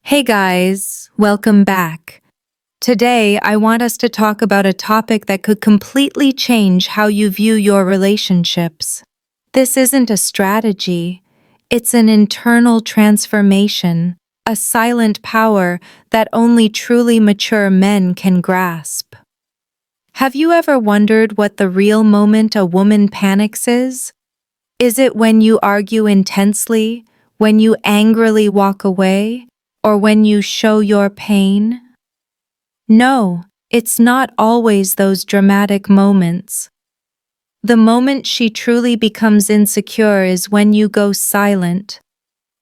Hey guys, welcome back. Today, I want us to talk about a topic that could completely change how you view your relationships. This isn't a strategy, it's an internal transformation, a silent power that only truly mature men can grasp. Have you ever wondered what the real moment a woman panics is? Is it when you argue intensely, when you angrily walk away, or when you show your pain? No, it's not always those dramatic moments. The moment she truly becomes insecure is when you go silent.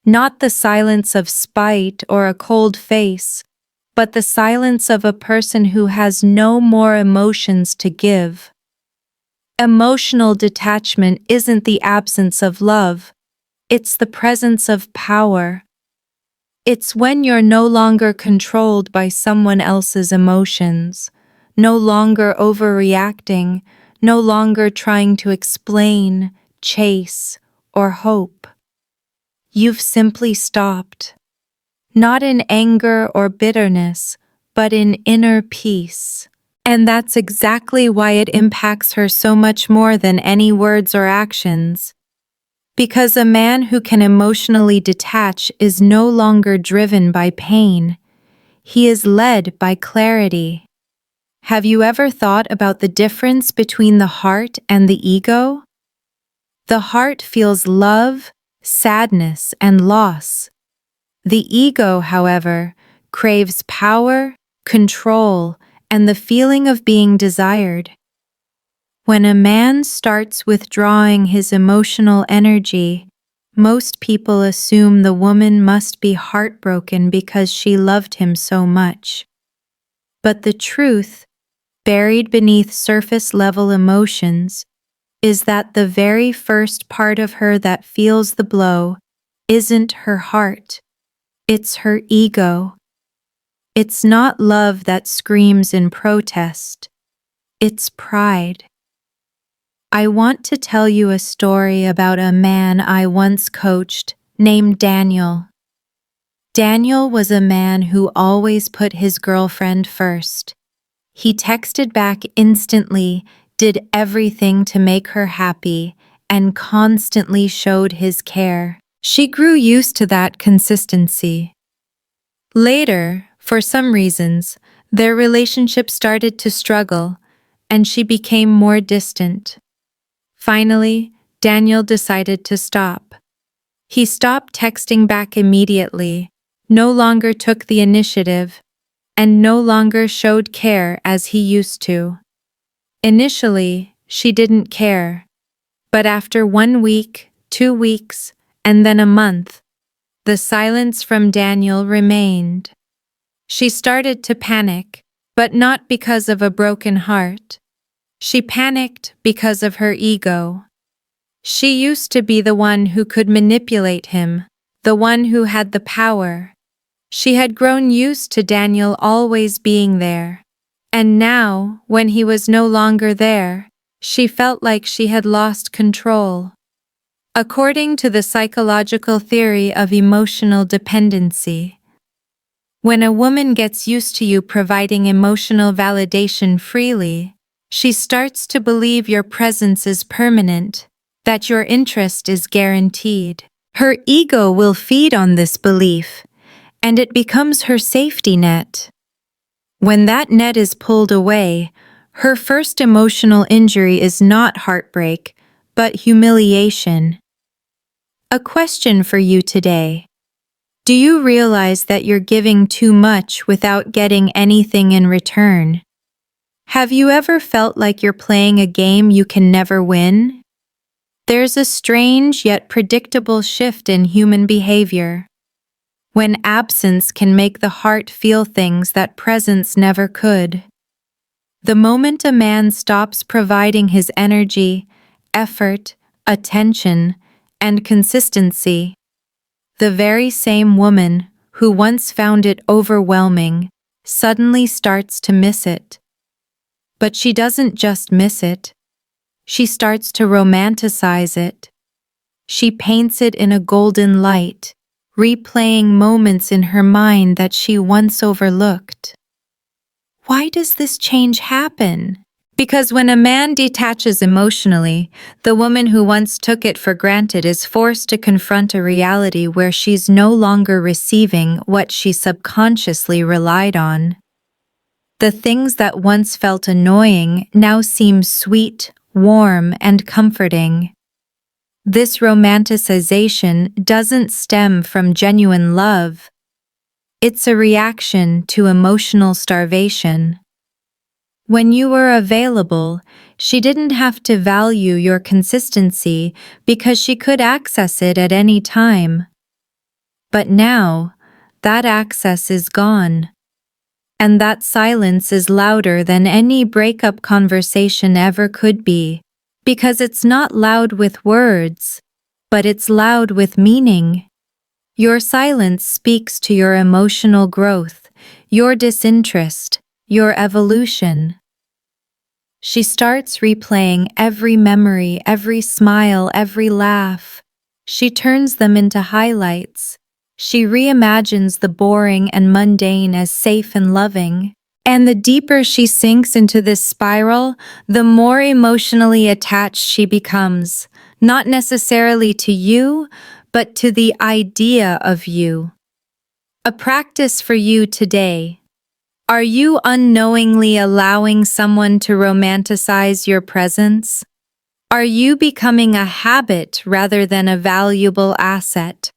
Not the silence of spite or a cold face, but the silence of a person who has no more emotions to give. Emotional detachment isn't the absence of love, it's the presence of power. It's when you're no longer controlled by someone else's emotions, no longer overreacting, no longer trying to explain, chase, or hope. You've simply stopped. Not in anger or bitterness, but in inner peace. And that's exactly why it impacts her so much more than any words or actions. Because a man who can emotionally detach is no longer driven by pain. He is led by clarity. Have you ever thought about the difference between the heart and the ego? The heart feels love, sadness, and loss. The ego, however, craves power, control, and the feeling of being desired. When a man starts withdrawing his emotional energy, most people assume the woman must be heartbroken because she loved him so much. But the truth, buried beneath surface-level emotions, is that the very first part of her that feels the blow isn't her heart, it's her ego. It's not love that screams in protest, it's pride. I want to tell you a story about a man I once coached named Daniel. Daniel was a man who always put his girlfriend first. He texted back instantly, did everything to make her happy, and constantly showed his care. She grew used to that consistency. Later, for some reasons, their relationship started to struggle, and she became more distant. Finally, Daniel decided to stop. He stopped texting back immediately, no longer took the initiative, and no longer showed care as he used to. Initially, she didn't care, but after 1 week, 2 weeks, and then a month, the silence from Daniel remained. She started to panic, but not because of a broken heart. She panicked because of her ego. She used to be the one who could manipulate him, the one who had the power. She had grown used to Daniel always being there. And now, when he was no longer there, she felt like she had lost control. According to the psychological theory of emotional dependency, when a woman gets used to you providing emotional validation freely, she starts to believe your presence is permanent, that your interest is guaranteed. Her ego will feed on this belief, and it becomes her safety net. When that net is pulled away, her first emotional injury is not heartbreak, but humiliation. A question for you today. Do you realize that you're giving too much without getting anything in return? Have you ever felt like you're playing a game you can never win? There's a strange yet predictable shift in human behavior. When absence can make the heart feel things that presence never could. The moment a man stops providing his energy, effort, attention, and consistency, the very same woman who once found it overwhelming suddenly starts to miss it. But she doesn't just miss it. She starts to romanticize it. She paints it in a golden light, replaying moments in her mind that she once overlooked. Why does this change happen? Because when a man detaches emotionally, the woman who once took it for granted is forced to confront a reality where she's no longer receiving what she subconsciously relied on. The things that once felt annoying now seem sweet, warm, and comforting. This romanticization doesn't stem from genuine love. It's a reaction to emotional starvation. When you were available, she didn't have to value your consistency because she could access it at any time. But now, that access is gone. And that silence is louder than any breakup conversation ever could be, because it's not loud with words, but it's loud with meaning. Your silence speaks to your emotional growth, your disinterest, your evolution. She starts replaying every memory, every smile, every laugh. She turns them into highlights. She reimagines the boring and mundane as safe and loving. And the deeper she sinks into this spiral, the more emotionally attached she becomes, not necessarily to you, but to the idea of you. A practice for you today. Are you unknowingly allowing someone to romanticize your presence? Are you becoming a habit rather than a valuable asset?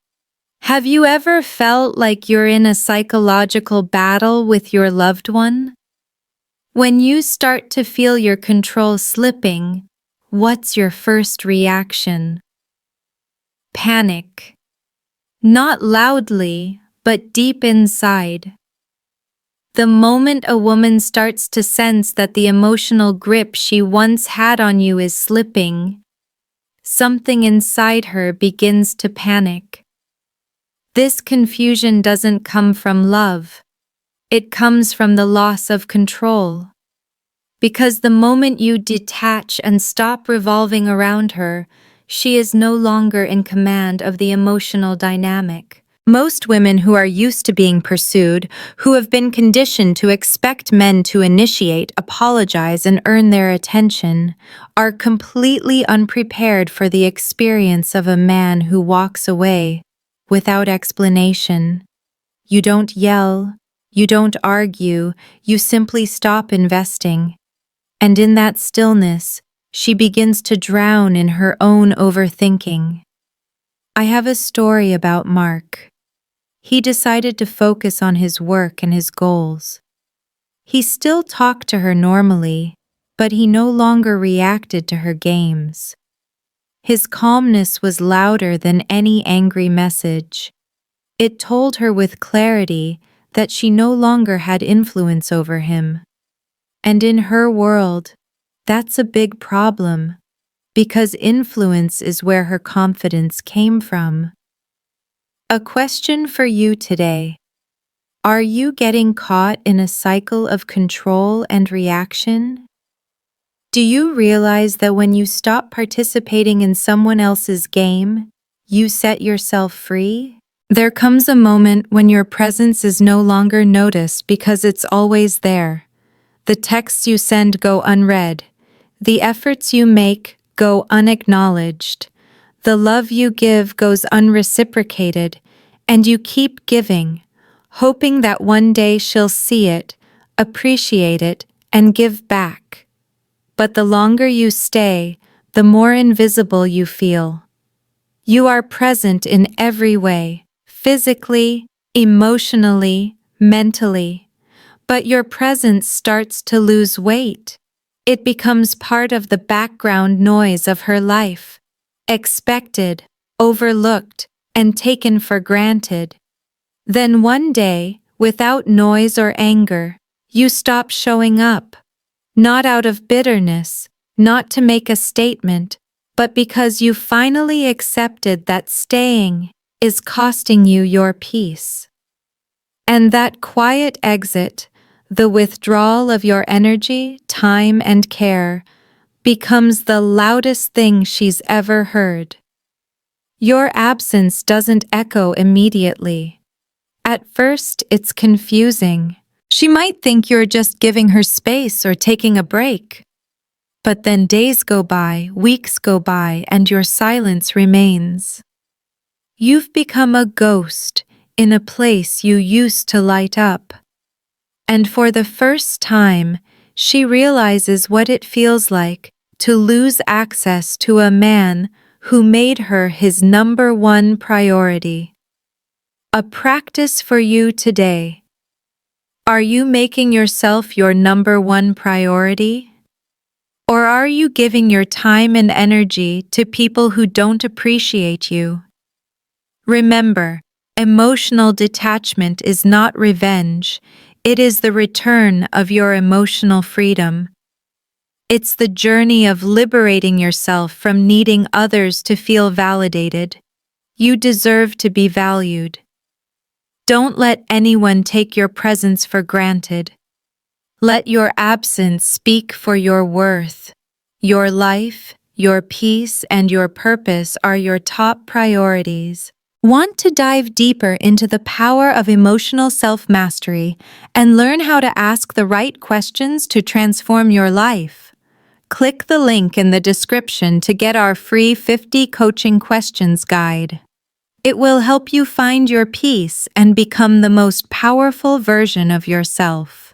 Have you ever felt like you're in a psychological battle with your loved one? When you start to feel your control slipping, what's your first reaction? Panic. Not loudly, but deep inside. The moment a woman starts to sense that the emotional grip she once had on you is slipping, something inside her begins to panic. This confusion doesn't come from love. It comes from the loss of control. Because the moment you detach and stop revolving around her, she is no longer in command of the emotional dynamic. Most women who are used to being pursued, who have been conditioned to expect men to initiate, apologize, and earn their attention, are completely unprepared for the experience of a man who walks away without explanation. You don't yell, you don't argue, you simply stop investing. And in that stillness, she begins to drown in her own overthinking. I have a story about Mark. He decided to focus on his work and his goals. He still talked to her normally, but he no longer reacted to her games. His calmness was louder than any angry message. It told her with clarity that she no longer had influence over him. And in her world, that's a big problem, because influence is where her confidence came from. A question for you today. Are you getting caught in a cycle of control and reaction? Do you realize that when you stop participating in someone else's game, you set yourself free? There comes a moment when your presence is no longer noticed because it's always there. The texts you send go unread. The efforts you make go unacknowledged. The love you give goes unreciprocated, and you keep giving, hoping that one day she'll see it, appreciate it, and give back. But the longer you stay, the more invisible you feel. You are present in every way, physically, emotionally, mentally. But your presence starts to lose weight. It becomes part of the background noise of her life, expected, overlooked, and taken for granted. Then one day, without noise or anger, you stop showing up, not out of bitterness, not to make a statement, but because you finally accepted that staying is costing you your peace. And that quiet exit, the withdrawal of your energy, time, and care, becomes the loudest thing she's ever heard. Your absence doesn't echo immediately. At first, it's confusing. She might think you're just giving her space or taking a break. But then days go by, weeks go by, and your silence remains. You've become a ghost in a place you used to light up. And for the first time, she realizes what it feels like to lose access to a man who made her his number one priority. A practice for you today. Are you making yourself your number one priority? Or are you giving your time and energy to people who don't appreciate you? Remember, emotional detachment is not revenge, it is the return of your emotional freedom. It's the journey of liberating yourself from needing others to feel validated. You deserve to be valued. Don't let anyone take your presence for granted. Let your absence speak for your worth. Your life, your peace, and your purpose are your top priorities. Want to dive deeper into the power of emotional self-mastery and learn how to ask the right questions to transform your life? Click the link in the description to get our free 50 coaching questions guide. It will help you find your peace and become the most powerful version of yourself.